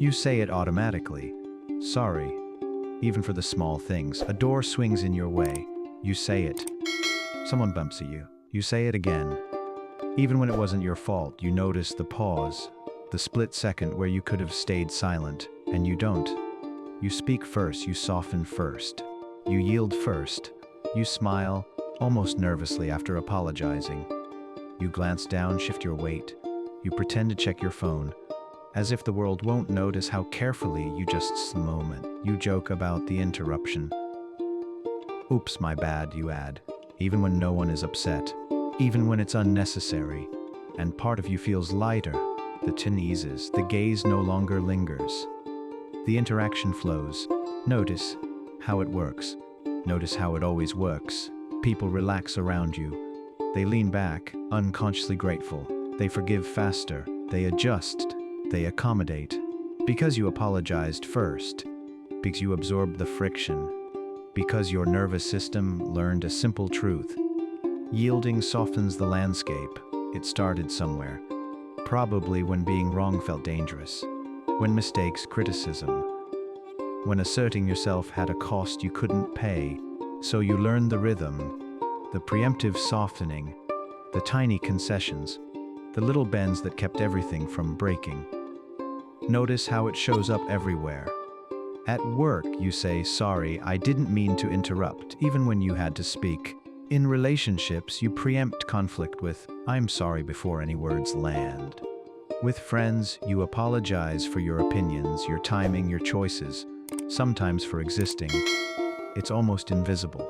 You say it automatically. Sorry. Even for the small things. A door swings in your way. You say it. Someone bumps at you. You say it again. Even when it wasn't your fault, you notice the pause, the split second where you could have stayed silent, and you don't. You speak first, you soften first. You yield first. You smile, almost nervously after apologizing. You glance down, shift your weight. You pretend to check your phone, as if the world won't notice how carefully you just the moment. You joke about the interruption. Oops, my bad, you add, even when no one is upset, even when it's unnecessary, and part of you feels lighter. The chin eases, the gaze no longer lingers. The interaction flows. Notice how it works. Notice how it always works. People relax around you. They lean back, unconsciously grateful. They forgive faster. They adjust. They accommodate. Because you apologized first. Because you absorbed the friction. Because your nervous system learned a simple truth. Yielding softens the landscape. It started somewhere. Probably when being wrong felt dangerous. When mistakes, criticism. When asserting yourself had a cost you couldn't pay. So you learned the rhythm, the preemptive softening, the tiny concessions, the little bends that kept everything from breaking. Notice how it shows up everywhere. At work, you say, sorry, I didn't mean to interrupt, even when you had to speak. In relationships, you preempt conflict with, I'm sorry before any words land. With friends, you apologize for your opinions, your timing, your choices, sometimes for existing. It's almost invisible.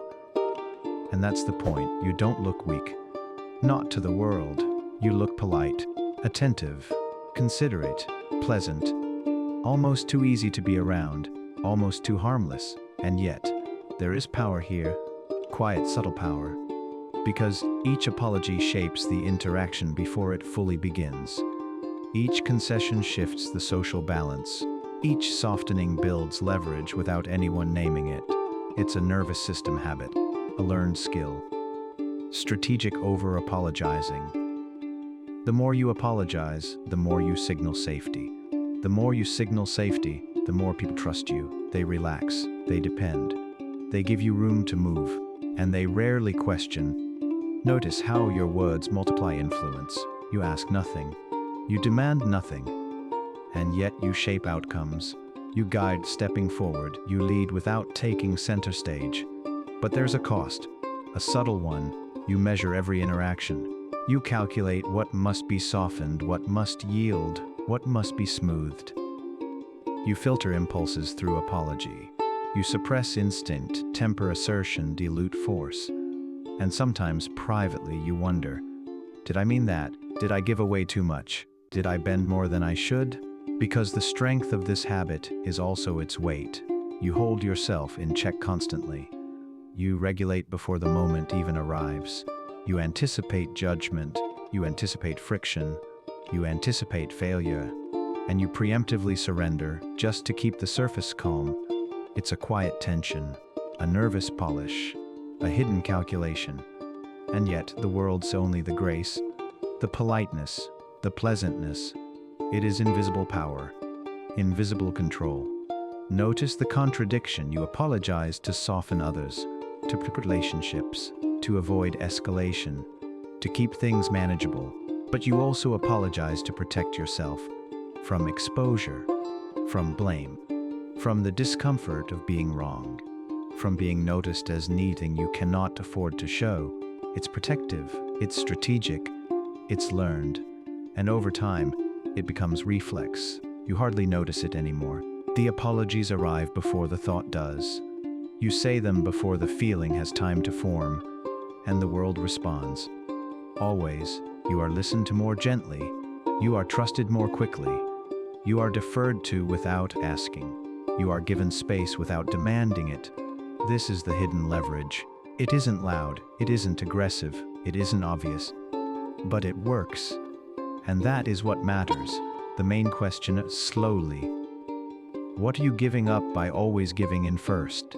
And that's the point. You don't look weak. Not to the world. You look polite, attentive, considerate, pleasant, almost too easy to be around, almost too harmless. And yet, there is power here, quiet, subtle power, because each apology shapes the interaction before it fully begins. Each concession shifts the social balance. Each softening builds leverage without anyone naming it. It's a nervous system habit, a learned skill. Strategic over-apologizing. The more you apologize, the more you signal safety. The more you signal safety, the more people trust you. They relax, they depend. They give you room to move, and they rarely question. Notice how your words multiply influence. You ask nothing. You demand nothing. And yet you shape outcomes. You guide stepping forward. You lead without taking center stage. But there's a cost, a subtle one. You measure every interaction. You calculate what must be softened, what must yield, what must be smoothed. You filter impulses through apology. You suppress instinct, temper assertion, dilute force. And sometimes privately you wonder, did I mean that? Did I give away too much? Did I bend more than I should? Because the strength of this habit is also its weight. You hold yourself in check constantly. You regulate before the moment even arrives. You anticipate judgment. You anticipate friction. You anticipate failure. And you preemptively surrender just to keep the surface calm. It's a quiet tension, a nervous polish, a hidden calculation. And yet the world's only the grace, the politeness, the pleasantness. It is invisible power, invisible control. Notice the contradiction. You apologize to soften others, to protect relationships, to avoid escalation, to keep things manageable. But you also apologize to protect yourself from exposure, from blame, from the discomfort of being wrong, from being noticed as needing you cannot afford to show. It's protective, it's strategic, it's learned, and over time, it becomes reflex. You hardly notice it anymore. The apologies arrive before the thought does. You say them before the feeling has time to form, and the world responds. Always, you are listened to more gently. You are trusted more quickly. You are deferred to without asking. You are given space without demanding it. This is the hidden leverage. It isn't loud, it isn't aggressive, it isn't obvious, but it works. And that is what matters. The main question, slowly. What are you giving up by always giving in first?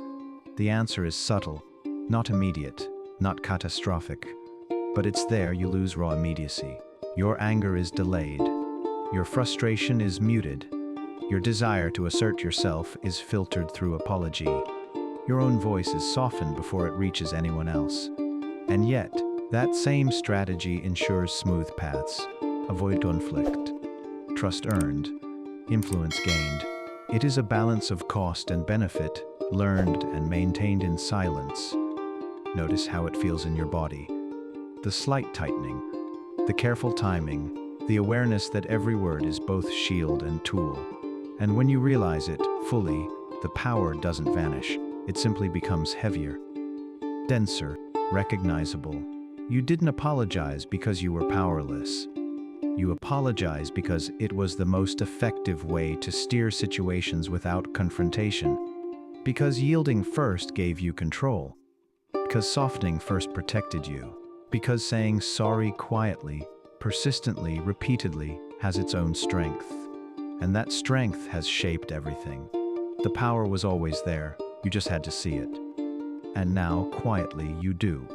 The answer is subtle, not immediate, not catastrophic. But it's there you lose raw immediacy. Your anger is delayed. Your frustration is muted. Your desire to assert yourself is filtered through apology. Your own voice is softened before it reaches anyone else. And yet, that same strategy ensures smooth paths. Avoid conflict. Trust earned. Influence gained. It is a balance of cost and benefit, learned and maintained in silence. Notice how it feels in your body. The slight tightening, the careful timing, the awareness that every word is both shield and tool. And when you realize it fully, the power doesn't vanish. It simply becomes heavier, denser, recognizable. You didn't apologize because you were powerless. You apologized because it was the most effective way to steer situations without confrontation. Because yielding first gave you control. Because softening first protected you. Because saying sorry quietly, persistently, repeatedly has its own strength. And that strength has shaped everything. The power was always there, you just had to see it. And now, quietly, you do.